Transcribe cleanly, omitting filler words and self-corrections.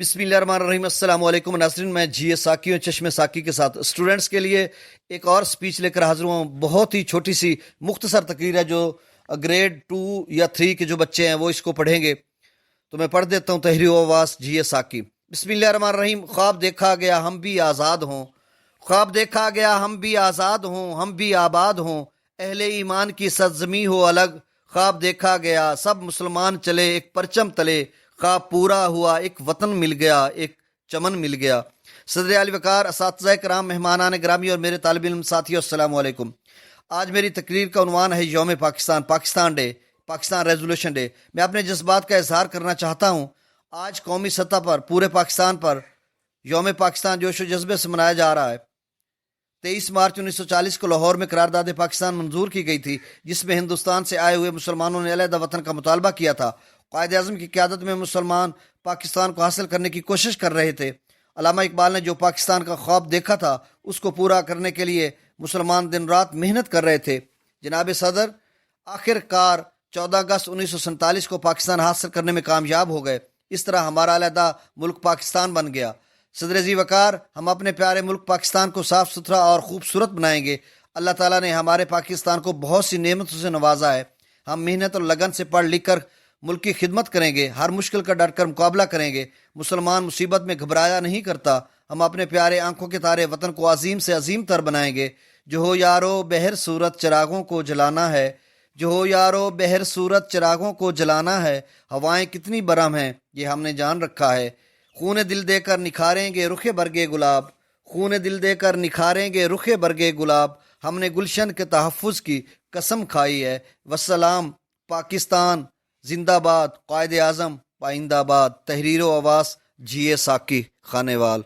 بسم اللہ الرحمن الرحیم۔ السلام علیکم ناظرین، میں جی اے ساکی اور چشم ساکی کے ساتھ اسٹوڈنٹس کے لیے ایک اور سپیچ لے کر حاضر ہوں۔ بہت ہی چھوٹی سی مختصر تقریر ہے جو گریڈ 2 یا 3 کے جو بچے ہیں وہ اس کو پڑھیں گے، تو میں پڑھ دیتا ہوں تحریر و آواز جی اے ساکی۔ بسم اللہ الرحمن الرحیم۔ خواب دیکھا گیا ہم بھی آزاد ہوں، خواب دیکھا گیا ہم بھی آزاد ہوں، ہم بھی آباد ہوں، اہل ایمان کی سرزمی ہو الگ۔ خواب دیکھا گیا سب مسلمان چلے ایک پرچم تلے، خواب پورا ہوا ایک وطن مل گیا، ایک چمن مل گیا۔ صدر علی وقار، اساتذہ کرام، مہمانان گرامی اور میرے طالب علم ساتھیو، السلام علیکم۔ آج میری تقریر کا عنوان ہے یوم Pakistan, Pakistan day, Pakistan resolution day. میں اپنے جذبات کا اظہار کرنا چاہتا ہوں۔ آج قومی سطح پر پورے پاکستان پر یوم پاکستان جوش و جذبے سے منایا جا رہا ہے۔ 23 مارچ 1940 کو لاہور میں قرارداد پاکستان منظور کی گئی تھی، جس میں ہندوستان سے آئے ہوئے مسلمانوں نے علیحدہ وطن کا مطالبہ کیا تھا۔ قائد اعظم کی قیادت میں مسلمان پاکستان کو حاصل کرنے کی کوشش کر رہے تھے۔ علامہ اقبال نے جو پاکستان کا خواب دیکھا تھا اس کو پورا کرنے کے لیے مسلمان دن رات محنت کر رہے تھے۔ جناب صدر آخر کار 14 اگست 1947 کو پاکستان حاصل کرنے میں کامیاب ہو گئے۔ اس طرح ہمارا علیحدہ ملک پاکستان بن گیا۔ صدر ذی وقار، ہم اپنے پیارے ملک پاکستان کو صاف ستھرا اور خوبصورت بنائیں گے۔ اللہ تعالیٰ نے ہمارے پاکستان کو بہت سی نعمتوں سے نوازا ہے۔ ہم محنت اور لگن سے پڑھ لکھ کر ملک کی خدمت کریں گے، ہر مشکل کا ڈٹ کر مقابلہ کریں گے۔ مسلمان مصیبت میں گھبرایا نہیں کرتا۔ ہم اپنے پیارے آنکھوں کے تارے وطن کو عظیم سے عظیم تر بنائیں گے۔ جو ہو یارو بہر صورت چراغوں کو جلانا ہے، جو ہو یارو بہر صورت چراغوں کو جلانا ہے، ہوائیں کتنی برہم ہیں یہ ہم نے جان رکھا ہے۔ خون دل دے کر نکھاریں گے رخ برگے گلاب، خون دل دے کر نکھاریں گے رخ برگے گلاب، ہم نے گلشن کے تحفظ کی قسم کھائی ہے۔ والسلام، پاکستان زندہ باد، قائد اعظم پائندہ باد۔ تحریر و آواز جی اے ساکی، خانے وال۔